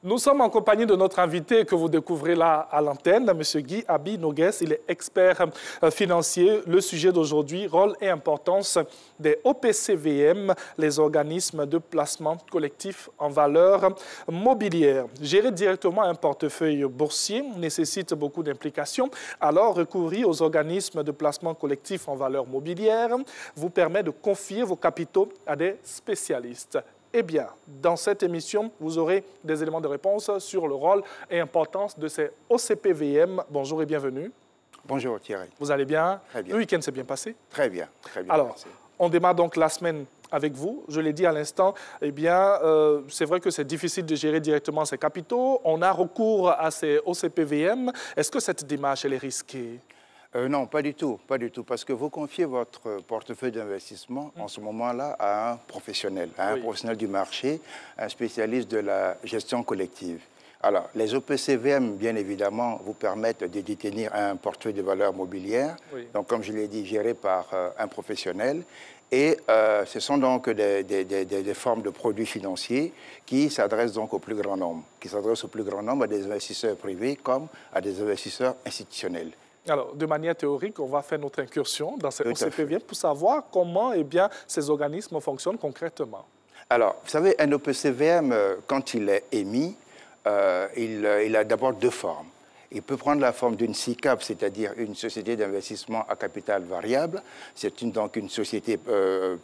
Nous sommes en compagnie de notre invité que vous découvrez là à l'antenne, M. Guy Abi Noguès. Il est expert financier. Le sujet d'aujourd'hui, rôle et importance des OPCVM, les organismes de placement collectif en valeur mobilière. Gérer directement un portefeuille boursier nécessite beaucoup d'implications. Alors, recourir aux organismes de placement collectif en valeur mobilière vous permet de confier vos capitaux à des spécialistes. Eh bien, dans cette émission, vous aurez des éléments de réponse sur le rôle et importance de ces OCPVM. Bonjour et bienvenue. Bonjour Thierry. Vous allez bien? Très bien. Le week-end s'est bien passé? Très bien, très bien. Alors, merci. On démarre donc la semaine avec vous. Je l'ai dit à l'instant, eh bien, c'est vrai que c'est difficile de gérer directement ses capitaux. On a recours à ces OCPVM. Est-ce que cette démarche, elle est risquée? Non, pas du tout, parce que vous confiez votre portefeuille d'investissement en ce moment-là à un professionnel, professionnel du marché, un spécialiste de la gestion collective. Alors, les OPCVM, bien évidemment, vous permettent de détenir un portefeuille de valeurs mobilières, donc comme je l'ai dit, géré par un professionnel. Et ce sont donc des formes de produits financiers qui s'adressent donc au plus grand nombre, à des investisseurs privés comme à des investisseurs institutionnels. Alors, de manière théorique, on va faire notre incursion dans ces OCPVM pour savoir comment eh bien, ces organismes fonctionnent concrètement. Alors, vous savez, un OPCVM, quand il est émis, il a d'abord deux formes. Il peut prendre la forme d'une SICAV, c'est-à-dire une société d'investissement à capital variable. C'est donc une société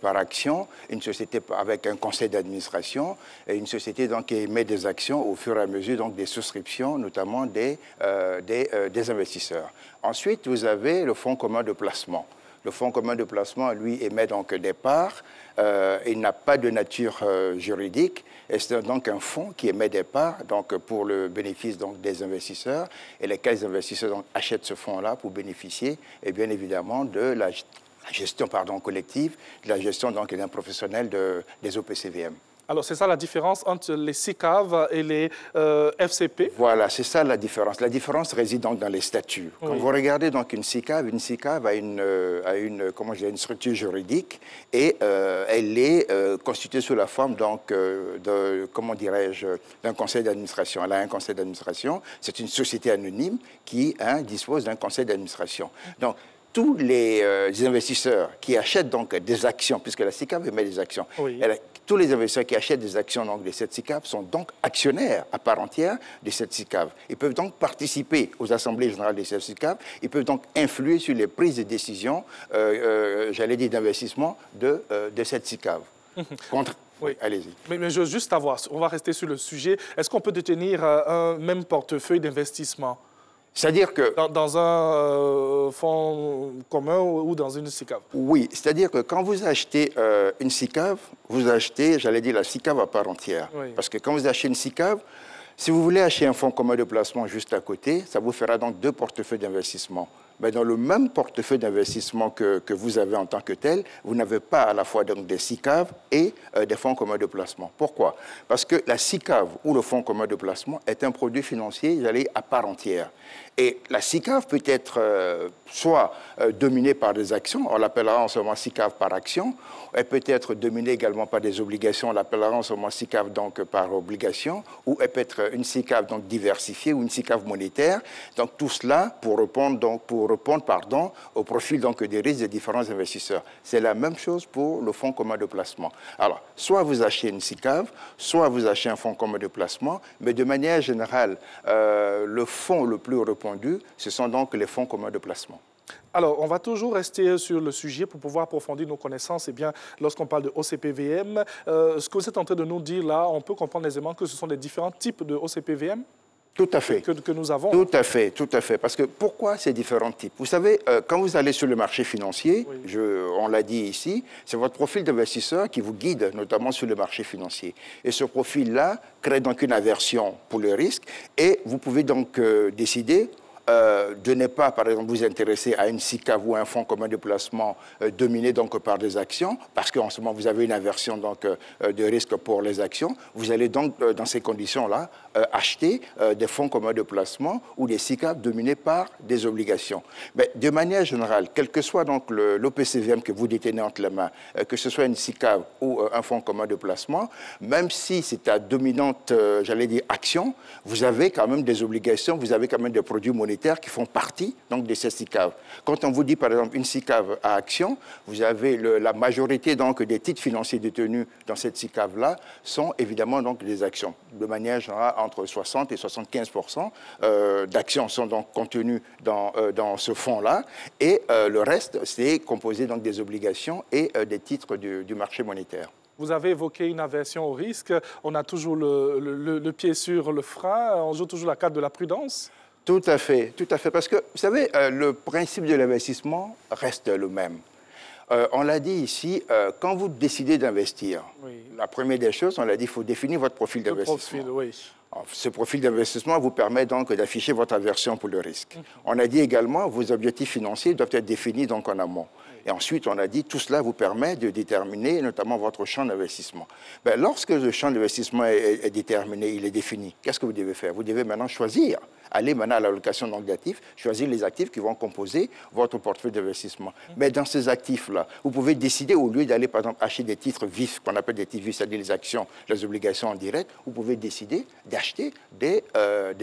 par action, une société avec un conseil d'administration, et une société donc, qui émet des actions au fur et à mesure donc, des souscriptions, notamment des investisseurs. Ensuite, vous avez le fonds commun de placement. Le fonds commun de placement, lui, émet donc des parts. Il n'a pas de nature juridique. Et c'est donc un fonds qui émet des parts donc, pour le bénéfice donc, des investisseurs. Et lesquels investisseurs donc, achètent ce fonds-là pour bénéficier, et bien évidemment, de la gestion collective, de la gestion d'un professionnel des OPCVM. Alors, c'est ça la différence entre les SICAV et les FCP? Voilà, c'est ça la différence. La différence réside donc dans les statuts. Quand vous regardez donc une SICAV a une structure juridique et elle est constituée sous la forme donc, d'un conseil d'administration. Elle a un conseil d'administration. C'est une société anonyme qui dispose d'un conseil d'administration. Donc, tous les investisseurs qui achètent donc des actions, puisque la SICAV émet des actions, tous les investisseurs qui achètent des actions donc, de cette SICAV sont donc actionnaires à part entière de cette SICAV. Ils peuvent donc participer aux assemblées générales de cette SICAV, ils peuvent donc influer sur les prises de décision, j'allais dire d'investissement de cette SICAV. Allez-y. Mais je veux juste savoir, on va rester sur le sujet, est-ce qu'on peut détenir un même portefeuille d'investissement? C'est-à-dire que... Dans un fonds commun ou dans une SICAV? Oui, c'est-à-dire que quand vous achetez une SICAV, vous achetez, j'allais dire, la SICAV à part entière. Parce que quand vous achetez une SICAV, si vous voulez acheter un fonds commun de placement juste à côté, ça vous fera donc deux portefeuilles d'investissement. Mais dans le même portefeuille d'investissement que vous avez en tant que tel, vous n'avez pas à la fois donc, des SICAV et des fonds communs de placement. Pourquoi? Parce que la SICAV ou le fonds commun de placement est un produit financier, j'allais dire, à part entière. Et la SICAV peut être soit dominée par des actions, on l'appellera en ce moment SICAV par action, elle peut être dominée également par des obligations, on l'appellera en ce moment SICAV donc par obligation, ou elle peut être une SICAV donc diversifiée ou une SICAV monétaire. Donc tout cela pour répondre au profil donc, des risques des différents investisseurs. C'est la même chose pour le fonds commun de placement. Alors, soit vous achetez une SICAV, soit vous achetez un fonds commun de placement, mais de manière générale, le fonds le plus répandu, ce sont donc les fonds communs de placement. Alors, on va toujours rester sur le sujet pour pouvoir approfondir nos connaissances. Eh bien, lorsqu'on parle de OCPVM, ce que vous êtes en train de nous dire là, on peut comprendre aisément que ce sont des différents types de OCPVM? Tout à fait. Que nous avons. Tout à fait, tout à fait. Parce que pourquoi ces différents types? Vous savez, quand vous allez sur le marché financier, on l'a dit ici, c'est votre profil d'investisseur qui vous guide, notamment sur le marché financier. Et ce profil-là crée donc une aversion pour le risque et vous pouvez donc décider de ne pas, par exemple, vous intéresser à une SICAV ou un fonds commun de placement dominé donc par des actions, parce qu'en ce moment, vous avez une aversion donc, de risque pour les actions. Vous allez donc, dans ces conditions-là, acheter des fonds communs de placement ou des SICAV dominés par des obligations. Mais de manière générale, quel que soit donc l'OPCVM que vous détenez entre les mains, que ce soit une SICAV ou un fonds commun de placement, même si c'est à dominante, j'allais dire, action, vous avez quand même des obligations, vous avez quand même des produits monétaires qui font partie donc, de ces SICAV. Quand on vous dit, par exemple, une SICAV à action, vous avez la majorité donc, des titres financiers détenus dans cette SICAV-là sont évidemment donc, des actions. De manière générale, entre 60 et 75% d'actions sont donc contenues dans ce fonds-là. Et le reste, c'est composé donc, des obligations et des titres du marché monétaire. Vous avez évoqué une aversion au risque. On a toujours le pied sur le frein. On joue toujours la carte de la prudence. Tout à fait, tout à fait. Parce que, vous savez, le principe de l'investissement reste le même. On l'a dit ici, quand vous décidez d'investir, la première des choses, on l'a dit, il faut définir votre profil d'investissement. Ce profil d'investissement vous permet donc d'afficher votre aversion pour le risque. On a dit également, vos objectifs financiers doivent être définis donc en amont. Et ensuite, on a dit, tout cela vous permet de déterminer notamment votre champ d'investissement. Ben, lorsque le champ d'investissement est déterminé, il est défini, qu'est-ce que vous devez faire? Vous devez maintenant choisir, aller maintenant à l'allocation d'actifs, choisir les actifs qui vont composer votre portefeuille d'investissement. Mais dans ces actifs-là, vous pouvez décider, au lieu d'aller par exemple acheter des titres vifs, qu'on appelle des titres vifs, c'est-à-dire les actions, les obligations en direct, vous pouvez décider d'acheter des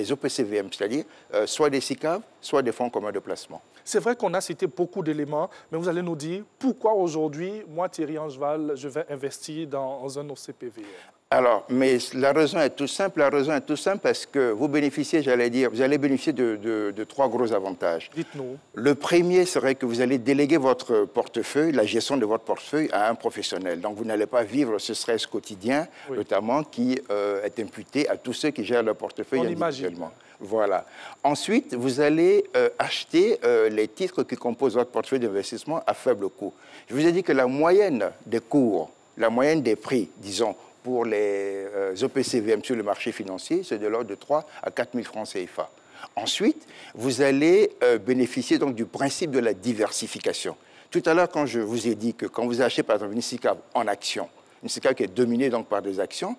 OPCVM, c'est-à-dire soit des SICAV, soit des fonds communs de placement. C'est vrai qu'on a cité beaucoup d'éléments, mais vous allez nous dire pourquoi aujourd'hui, moi Thierry Angeval, je vais investir dans un OCPVM. Alors, mais la raison est toute simple. La raison est toute simple parce que vous bénéficiez, j'allais dire, vous allez bénéficier de trois gros avantages. Dites-nous. Le premier serait que vous allez déléguer votre portefeuille, la gestion de votre portefeuille à un professionnel. Donc, vous n'allez pas vivre ce stress quotidien, notamment qui est imputé à tous ceux qui gèrent leur portefeuille individuellement. Voilà. Ensuite, vous allez acheter les titres qui composent votre portefeuille d'investissement à faible coût. Je vous ai dit que la moyenne des cours, la moyenne des prix, disons, pour les OPCVM sur le marché financier, c'est de l'ordre de 3 à 4 000 francs CFA. Ensuite, vous allez bénéficier donc du principe de la diversification. Tout à l'heure, quand je vous ai dit que quand vous achetez par exemple une SICAV en action, une SICAV qui est dominée donc par des actions,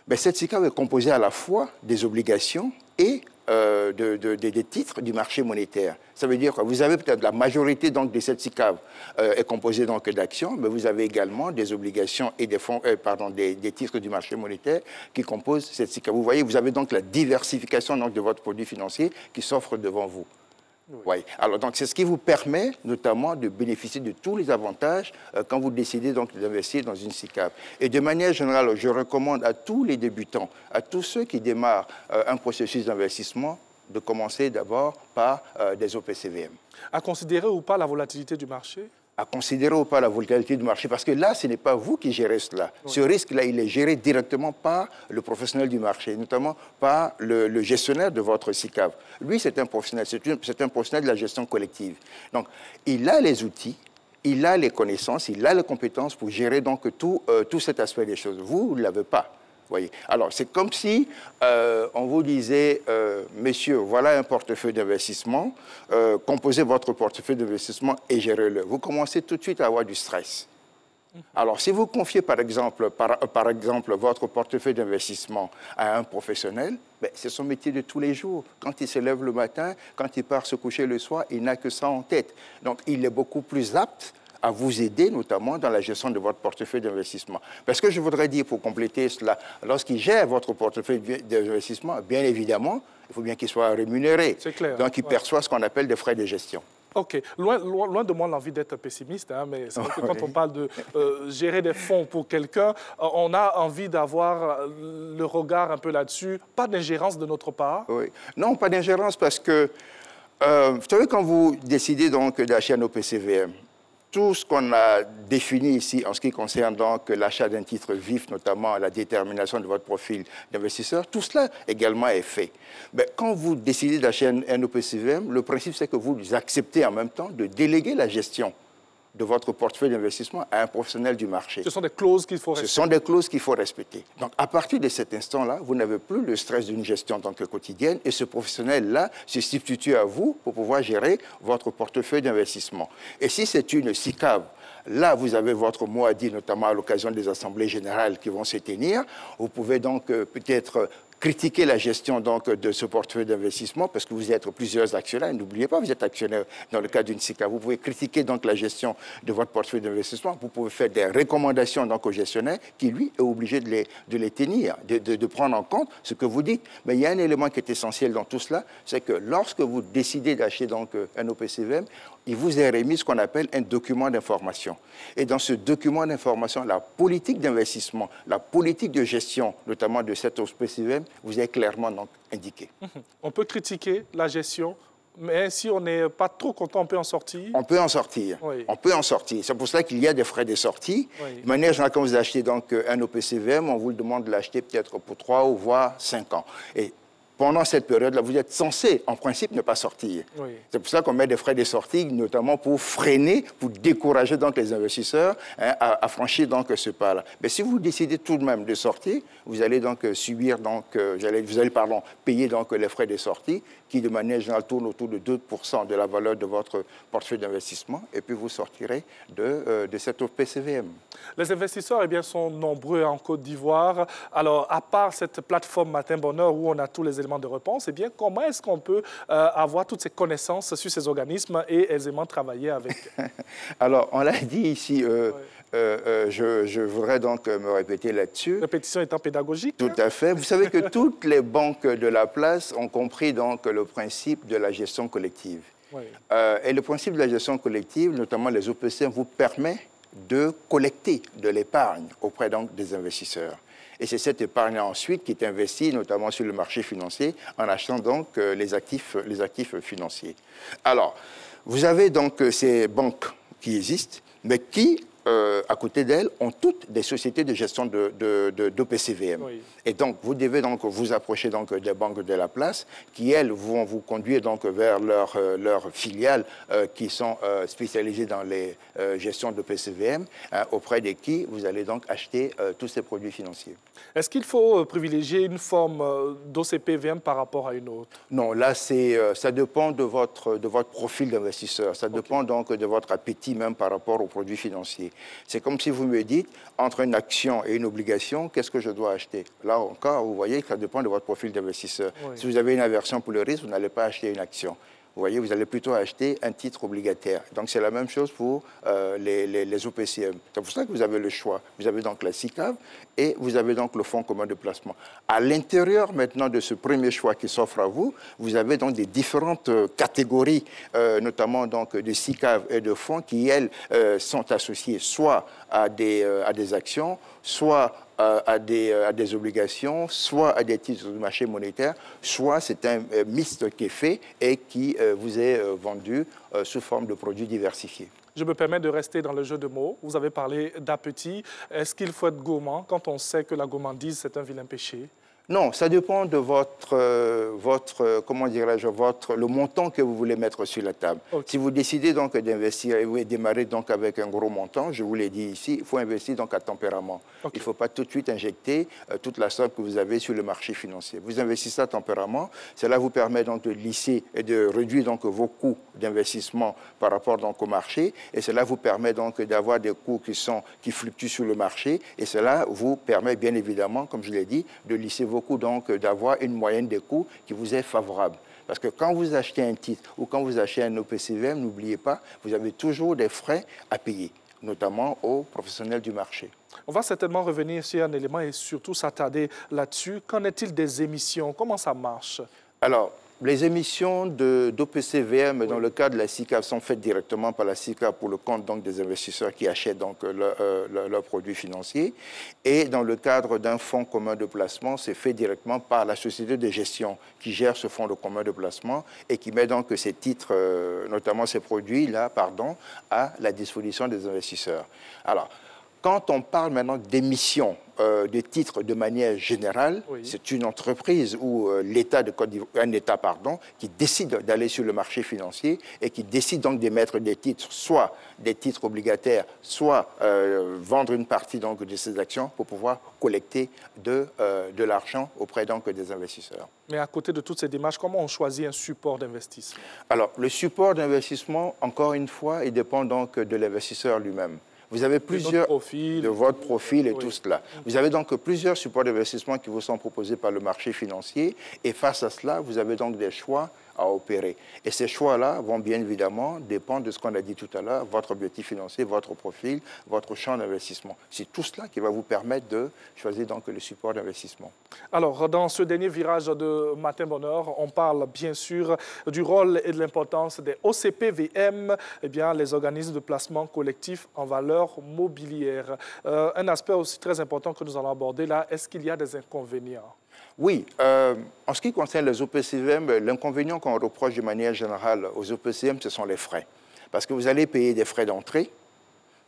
ben, cette SICAV est composée à la fois des obligations et des titres du marché monétaire. Ça veut dire que vous avez peut-être la majorité donc, de cette SICAV est composée donc d'actions, mais vous avez également des obligations et des fonds, des titres du marché monétaire qui composent cette SICAV. Vous voyez, vous avez donc la diversification donc, de votre produit financier qui s'offre devant vous. Oui. Alors, donc, c'est ce qui vous permet notamment de bénéficier de tous les avantages quand vous décidez donc d'investir dans une SICAV. Et de manière générale, je recommande à tous les débutants, à tous ceux qui démarrent un processus d'investissement, de commencer d'abord par des OPCVM. À considérer ou pas la volatilité du marché? À considérer ou pas la volatilité du marché, parce que là, ce n'est pas vous qui gérez cela. Oui. Ce risque-là, il est géré directement par le professionnel du marché, notamment par le gestionnaire de votre SICAV. Lui, c'est un professionnel, c'est un professionnel de la gestion collective. Donc, il a les outils, il a les connaissances, il a les compétences pour gérer donc tout cet aspect des choses. Vous ne l'avez pas. Voyez. Alors, c'est comme si on vous disait, messieurs, voilà un portefeuille d'investissement, composez votre portefeuille d'investissement et gérez-le. Vous commencez tout de suite à avoir du stress. Alors, si vous confiez, par exemple, votre portefeuille d'investissement à un professionnel, ben, c'est son métier de tous les jours. Quand il se lève le matin, quand il part se coucher le soir, il n'a que ça en tête. Donc, il est beaucoup plus apte à vous aider, notamment dans la gestion de votre portefeuille d'investissement. Parce que je voudrais dire, pour compléter cela, lorsqu'il gère votre portefeuille d'investissement, bien évidemment, il faut bien qu'il soit rémunéré. C'est clair. Donc, il perçoit ce qu'on appelle des frais de gestion. OK. Loin de moi l'envie d'être pessimiste, hein, mais c'est vrai que quand on parle de gérer des fonds pour quelqu'un, on a envie d'avoir le regard un peu là-dessus. Pas d'ingérence de notre part. Oui. Non, pas d'ingérence parce que, vous savez, quand vous décidez donc d'acheter un OPCVM, tout ce qu'on a défini ici en ce qui concerne donc l'achat d'un titre vif, notamment la détermination de votre profil d'investisseur, tout cela également est fait. Mais quand vous décidez d'acheter un OPCVM, le principe c'est que vous acceptez en même temps de déléguer la gestion de votre portefeuille d'investissement à un professionnel du marché. Ce sont des clauses qu'il faut respecter. Ce sont des clauses qu'il faut respecter. Donc, à partir de cet instant-là, vous n'avez plus le stress d'une gestion en tant que quotidienne et ce professionnel-là se substitue à vous pour pouvoir gérer votre portefeuille d'investissement. Et si c'est une SICAV, là, vous avez votre mot à dire, notamment à l'occasion des assemblées générales qui vont se tenir. Vous pouvez donc peut-être critiquer la gestion donc, de ce portefeuille d'investissement parce que vous êtes plusieurs actionnaires. N'oubliez pas, vous êtes actionnaire dans le cadre d'une SICAV. Vous pouvez critiquer donc, la gestion de votre portefeuille d'investissement. Vous pouvez faire des recommandations donc, au gestionnaire qui, lui, est obligé de les tenir, de prendre en compte ce que vous dites. Mais il y a un élément qui est essentiel dans tout cela, c'est que lorsque vous décidez d'acheter donc, un OPCVM, il vous est remis ce qu'on appelle un document d'information. Et dans ce document d'information, la politique d'investissement, la politique de gestion, notamment de cet OPCVM, vous est clairement donc indiquée. On peut critiquer la gestion, mais si on n'est pas trop content, on peut en sortir? On peut en sortir. Oui. On peut en sortir. C'est pour cela qu'il y a des frais de sortie. Oui. De manière générale, quand vous achetez donc un OPCVM, on vous demande de l'acheter peut-être pour 3 ou voire 5 ans. Et pendant cette période-là, vous êtes censé, en principe, ne pas sortir. Oui. C'est pour ça qu'on met des frais de sortie, notamment pour freiner, pour décourager donc les investisseurs à franchir donc ce pas-là. Mais si vous décidez tout de même de sortir, vous allez donc subir, donc, vous allez payer donc les frais de sortie qui, de manière générale, tournent autour de 2% de la valeur de votre portefeuille d'investissement, et puis vous sortirez de cet OPCVM. Les investisseurs eh bien, sont nombreux en Côte d'Ivoire. Alors, à part cette plateforme Matin Bonheur où on a tous les éléments de réponse, eh bien, comment est-ce qu'on peut avoir toutes ces connaissances sur ces organismes et aisément travailler avec? Alors, on l'a dit ici, je voudrais donc me répéter là-dessus. Répétition étant pédagogique. Tout à fait. Vous savez que toutes les banques de la place ont compris donc le principe de la gestion collective. Oui. Et le principe de la gestion collective, notamment les OPC, vous permet de collecter de l'épargne auprès donc des investisseurs. Et c'est cette épargne ensuite qui est investie notamment sur le marché financier en achetant donc les actifs financiers. Alors, vous avez donc ces banques qui existent, mais qui, à côté d'elles, ont toutes des sociétés de gestion d'OPCVM. Oui. Et donc, vous devez donc vous approcher donc des banques de la place qui, elles, vont vous conduire donc vers leurs filiales qui sont spécialisées dans les gestions d'OPCVM, auprès de qui vous allez donc acheter tous ces produits financiers. Est-ce qu'il faut privilégier une forme d'OCPVM par rapport à une autre? Non, là, ça dépend de votre profil d'investisseur. Ça dépend donc de votre appétit même par rapport aux produits financiers. C'est comme si vous me dites, entre une action et une obligation, qu'est-ce que je dois acheter? Là encore, vous voyez que ça dépend de votre profil d'investisseur. Oui. Si vous avez une aversion pour le risque, vous n'allez pas acheter une action. Vous voyez, vous allez plutôt acheter un titre obligataire. Donc, c'est la même chose pour les OPCM. C'est pour ça que vous avez le choix. Vous avez donc la SICAV et vous avez donc le fonds commun de placement. À l'intérieur, maintenant, de ce premier choix qui s'offre à vous, vous avez donc des différentes catégories, notamment donc de SICAV et de fonds qui, elles, sont associées soit à des actions, soit à des obligations, soit à des titres de marché monétaire, soit c'est un mixte qui est fait et qui vous est vendu sous forme de produits diversifiés. Je me permets de rester dans le jeu de mots. Vous avez parlé d'appétit. Est-ce qu'il faut être gourmand quand on sait que la gourmandise, c'est un vilain péché? Non, ça dépend de comment dirais-je, le montant que vous voulez mettre sur la table. Okay. Si vous décidez donc d'investir et vous démarrez donc avec un gros montant, je vous l'ai dit ici, il faut investir donc à tempérament. Okay. Il ne faut pas tout de suite injecter toute la somme que vous avez sur le marché financier. Vous investissez à tempérament, cela vous permet donc de lisser et de réduire donc vos coûts d'investissement par rapport donc au marché, et cela vous permet donc d'avoir des coûts qui fluctuent sur le marché, et cela vous permet bien évidemment, comme je l'ai dit, de lisser vos coûts, donc d'avoir une moyenne des coûts qui vous est favorable. Parce que quand vous achetez un titre ou quand vous achetez un OPCVM, n'oubliez pas, vous avez toujours des frais à payer, notamment aux professionnels du marché. On va certainement revenir sur un élément et surtout s'attarder là-dessus. Qu'en est-il des émissions? Comment ça marche? Alors, les émissions d'OPCVM dans le cadre de la SICAV sont faites directement par la SICAV pour le compte donc, des investisseurs qui achètent donc, leurs produits financiers. Et dans le cadre d'un fonds commun de placement, c'est fait directement par la société de gestion qui gère ce fonds de commun de placement et qui met donc ces titres, notamment ces produits-là, à la disposition des investisseurs. Alors, Quand on parle maintenant d'émission de titres de manière générale, c'est une entreprise ou l'État de Côte d'Ivoire, un État, pardon, qui décide d'aller sur le marché financier et qui décide donc d'émettre des titres, soit des titres obligataires, soit vendre une partie donc de ces actions pour pouvoir collecter de l'argent auprès donc des investisseurs. Mais à côté de toutes ces démarches, comment on choisit un support d'investissement? Alors, le support d'investissement, encore une fois, il dépend donc de l'investisseur lui-même. Vous avez plusieurs de votre profil et tout cela. Vous avez donc plusieurs supports d'investissement qui vous sont proposés par le marché financier et face à cela, vous avez donc des choix à opérer. Et ces choix-là vont bien évidemment dépendre de ce qu'on a dit tout à l'heure, votre objectif financier, votre profil, votre champ d'investissement. C'est tout cela qui va vous permettre de choisir donc le support d'investissement. Alors, dans ce dernier virage de Matin Bonheur, on parle bien sûr du rôle et de l'importance des OCPVM, eh bien, les organismes de placement collectif en valeur mobilière. Un aspect aussi très important que nous allons aborder là, est-ce qu'il y a des inconvénients? Oui, en ce qui concerne les OPCVM, l'inconvénient qu'on reproche de manière générale aux OPCVM, ce sont les frais. Parce que vous allez payer des frais d'entrée,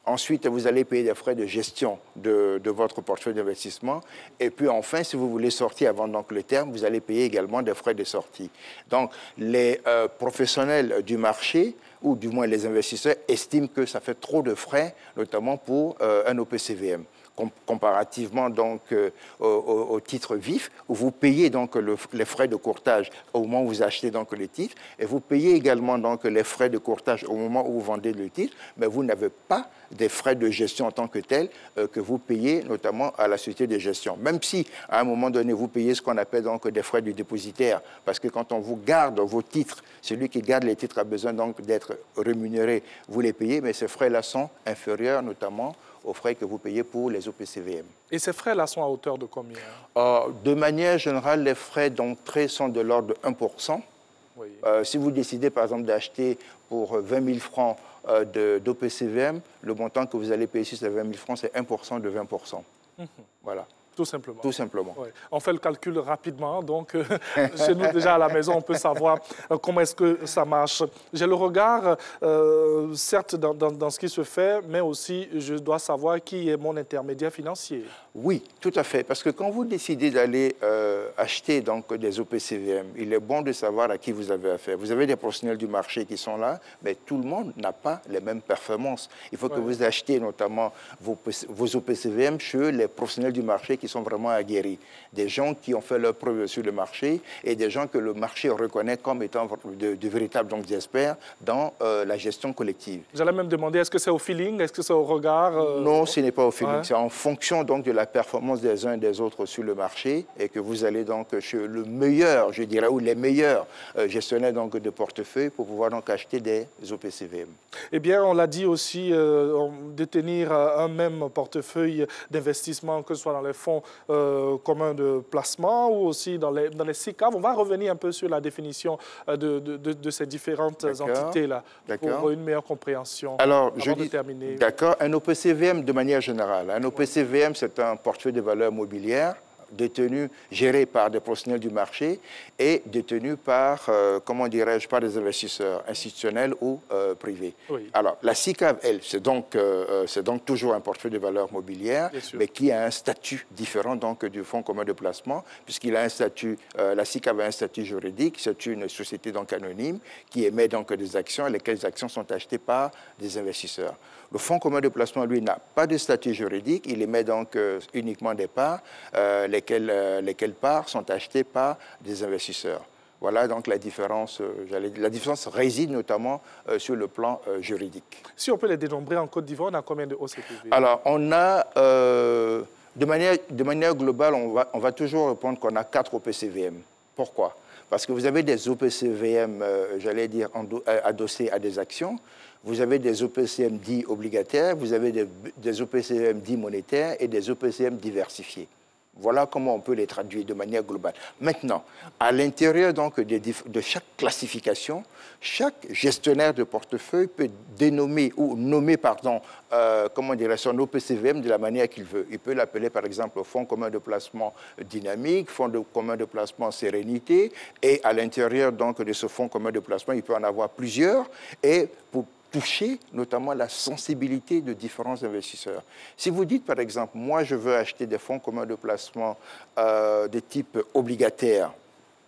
ensuite vous allez payer des frais de gestion de votre portefeuille d'investissement, et puis enfin, si vous voulez sortir avant donc le terme, vous allez payer également des frais de sortie. Donc, les professionnels du marché, ou du moins les investisseurs, estiment que ça fait trop de frais, notamment pour un OPCVM. Comparativement donc au titre vif, où vous payez donc les frais de courtage au moment où vous achetez donc le titre, et vous payez également donc les frais de courtage au moment où vous vendez le titre, mais vous n'avez pas des frais de gestion en tant que tels que vous payez notamment à la société de gestion. Même si à un moment donné vous payez ce qu'on appelle donc des frais du dépositaire, parce que quand on vous garde vos titres, celui qui garde les titres a besoin donc d'être rémunéré, vous les payez, mais ces frais-là sont inférieurs notamment aux frais que vous payez pour les OPCVM. Et ces frais-là sont à hauteur de combien? De manière générale, les frais d'entrée sont de l'ordre de 1%. Oui. Si vous décidez, par exemple, d'acheter pour 20 000 francs d'OPCVM, le montant que vous allez payer sur ces 20 000 francs, c'est 1% de 20%. Voilà. Tout simplement. Tout simplement. Ouais. On fait le calcul rapidement, donc chez nous déjà à la maison, on peut savoir comment est-ce que ça marche. J'ai le regard, certes, dans ce qui se fait, mais aussi je dois savoir qui est mon intermédiaire financier. Oui, tout à fait, parce que quand vous décidez d'aller acheter donc, des OPCVM, il est bon de savoir à qui vous avez affaire. Vous avez des professionnels du marché qui sont là, mais tout le monde n'a pas les mêmes performances. Il faut que vous achetiez notamment vos OPCVM chez les professionnels du marché qui sont vraiment aguerris. Des gens qui ont fait leur preuve sur le marché et des gens que le marché reconnaît comme étant de véritables experts dans la gestion collective. J'allais même demander, est-ce que c'est au feeling, est-ce que c'est au regard Non, ce n'est pas au feeling. C'est en fonction donc de la performance des uns et des autres sur le marché et que vous allez donc chez le meilleur, je dirais, ou les meilleurs gestionnaires donc, de portefeuille pour pouvoir donc acheter des OPCVM. Eh bien, on l'a dit aussi, détenir un même portefeuille d'investissement, que ce soit dans les fonds communs de placement ou aussi dans les SICAV. On va revenir un peu sur la définition de ces différentes entités-là pour une meilleure compréhension. Alors, je dis, d'accord, un OPCVM de manière générale. Un OPCVM, c'est un portefeuille de valeurs mobilières détenu, géré par des professionnels du marché et détenu par, comment dirais-je, par des investisseurs institutionnels ou privés. Oui. Alors, la SICAV, elle, c'est donc toujours un portefeuille de valeurs mobilières, mais qui a un statut différent donc, du fonds commun de placement, puisqu'il a un statut, la SICAV a un statut juridique, c'est une société donc anonyme qui émet donc des actions, lesquelles actions sont achetées par des investisseurs. Le fonds commun de placement, lui, n'a pas de statut juridique, il émet donc uniquement des parts, lesquelles parts sont achetées par des investisseurs. Voilà donc la différence. La différence réside notamment sur le plan juridique. Si on peut les dénombrer en Côte d'Ivoire, on a combien de OCPV? Alors, on a, de manière globale, on va toujours répondre qu'on a 4 OPCVM. Pourquoi? Parce que vous avez des OPCVM, j'allais dire, adossés à des actions. Vous avez des OPCVM dits obligataires, vous avez des OPCVM dits monétaires et des OPCVM diversifiés. Voilà comment on peut les traduire de manière globale. Maintenant, à l'intérieur donc de chaque classification, chaque gestionnaire de portefeuille peut dénommer ou nommer, pardon, comment dirais-je, son OPCVM de la manière qu'il veut. Il peut l'appeler par exemple fonds commun de placement dynamique, fonds commun de placement sérénité, et à l'intérieur donc de ce fonds commun de placement, il peut en avoir plusieurs, et pour toucher notamment la sensibilité de différents investisseurs. Si vous dites, par exemple, moi, je veux acheter des fonds communs de placement de type obligataire,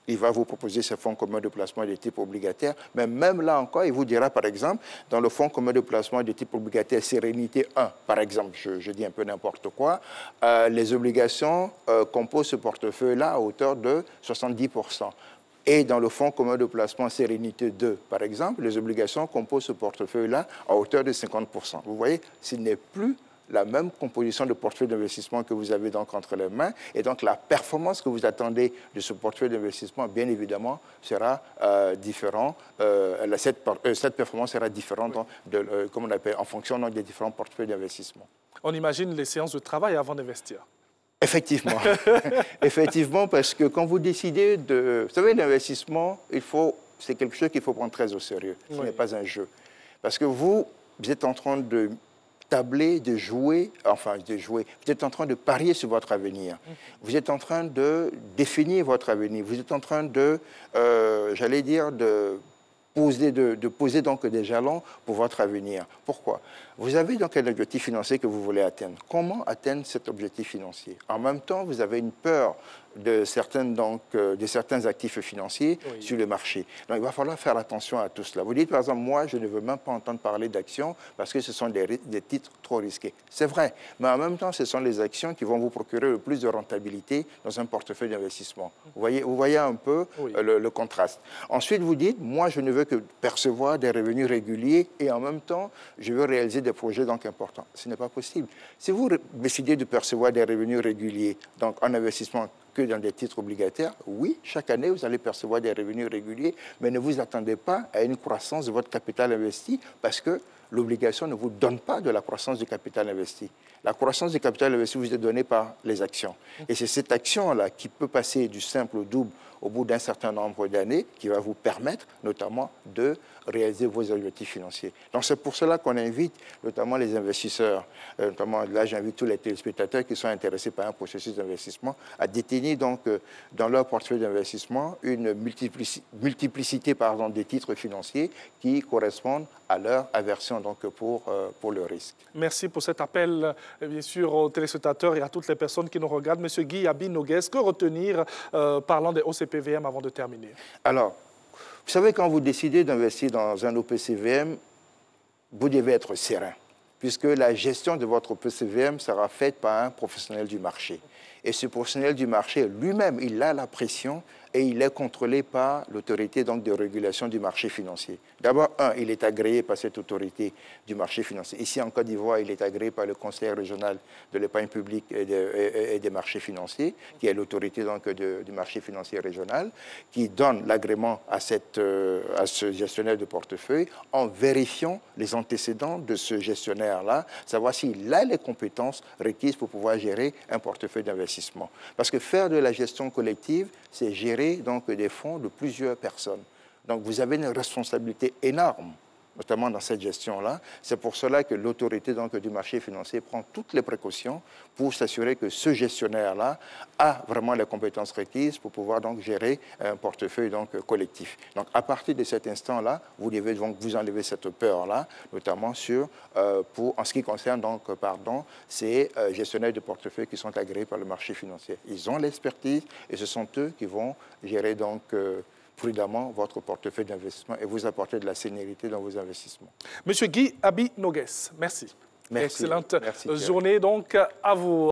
il va vous proposer ces fonds communs de placement de type obligataire, mais même là encore, il vous dira, par exemple, dans le fonds commun de placement de type obligataire Sérénité 1, par exemple, je dis un peu n'importe quoi, les obligations composent ce portefeuille-là à hauteur de 70%. Et dans le fonds commun de placement Sérénité 2, par exemple, les obligations composent ce portefeuille-là à hauteur de 50%. Vous voyez, ce n'est plus la même composition de portefeuille d'investissement que vous avez donc entre les mains. Et donc, la performance que vous attendez de ce portefeuille d'investissement, bien évidemment, sera différente. Cette performance sera différente, comme on appelle, en fonction donc, des différents portefeuilles d'investissement. On imagine les séances de travail avant d'investir. Effectivement. Effectivement, parce que quand vous décidez de... Vous savez, l'investissement, c'est quelque chose qu'il faut prendre très au sérieux. Ce n'est pas un jeu. Parce que vous êtes en train de tabler, de jouer, vous êtes en train de parier sur votre avenir. Vous êtes en train de définir votre avenir. Vous êtes en train de, j'allais dire, de poser donc des jalons pour votre avenir. Pourquoi? Vous avez donc un objectif financier que vous voulez atteindre. Comment atteindre cet objectif financier? En même temps, vous avez une peur de certains actifs financiers sur le marché. Donc, il va falloir faire attention à tout cela. Vous dites, par exemple, moi, je ne veux même pas entendre parler d'actions parce que ce sont des titres trop risqués. C'est vrai, mais en même temps, ce sont les actions qui vont vous procurer le plus de rentabilité dans un portefeuille d'investissement. Vous voyez un peu le contraste. Ensuite, vous dites, moi, je ne veux que percevoir des revenus réguliers et en même temps, je veux réaliser des projets donc importants. Ce n'est pas possible. Si vous décidez de percevoir des revenus réguliers, donc en investissement que dans des titres obligataires, oui, chaque année, vous allez percevoir des revenus réguliers, mais ne vous attendez pas à une croissance de votre capital investi parce que l'obligation ne vous donne pas de la croissance du capital investi. La croissance du capital investi vous est donnée par les actions. Et c'est cette action-là qui peut passer du simple au double au bout d'un certain nombre d'années qui va vous permettre notamment de réaliser vos objectifs financiers. Donc c'est pour cela qu'on invite notamment les investisseurs, notamment là j'invite tous les téléspectateurs qui sont intéressés par un processus d'investissement à détenir donc dans leur portefeuille d'investissement une multiplicité des titres financiers qui correspondent à leur aversion donc pour le risque. Merci pour cet appel, bien sûr, aux téléspectateurs et à toutes les personnes qui nous regardent. Monsieur Guy Abi Noguès, que retenir parlant des OPCVM avant de terminer? Alors, vous savez, quand vous décidez d'investir dans un OPCVM, vous devez être serein, puisque la gestion de votre OPCVM sera faite par un professionnel du marché. Et ce professionnel du marché, lui-même, il a la pression et il est contrôlé par l'autorité de régulation du marché financier. D'abord, il est agréé par cette autorité du marché financier. Ici, en Côte d'Ivoire, il est agréé par le Conseil régional de l'épargne publique et des marchés financiers, qui est l'autorité du marché financier régional, qui donne l'agrément à ce gestionnaire de portefeuille en vérifiant les antécédents de ce gestionnaire-là, savoir s'il a les compétences requises pour pouvoir gérer un portefeuille d'investissement. Parce que faire de la gestion collective, c'est gérer des fonds de plusieurs personnes. Donc vous avez une responsabilité énorme, notamment dans cette gestion-là. C'est pour cela que l'autorité du marché financier prend toutes les précautions pour s'assurer que ce gestionnaire-là a vraiment les compétences requises pour pouvoir gérer un portefeuille collectif. Donc à partir de cet instant-là, vous devez vous enlever cette peur-là, notamment en ce qui concerne ces gestionnaires de portefeuille qui sont agréés par le marché financier. Ils ont l'expertise et ce sont eux qui vont gérer prudemment votre portefeuille d'investissement et vous apporter de la sérénité dans vos investissements. Monsieur Guy Abi Noguès, merci. Merci. Excellente journée donc à vous.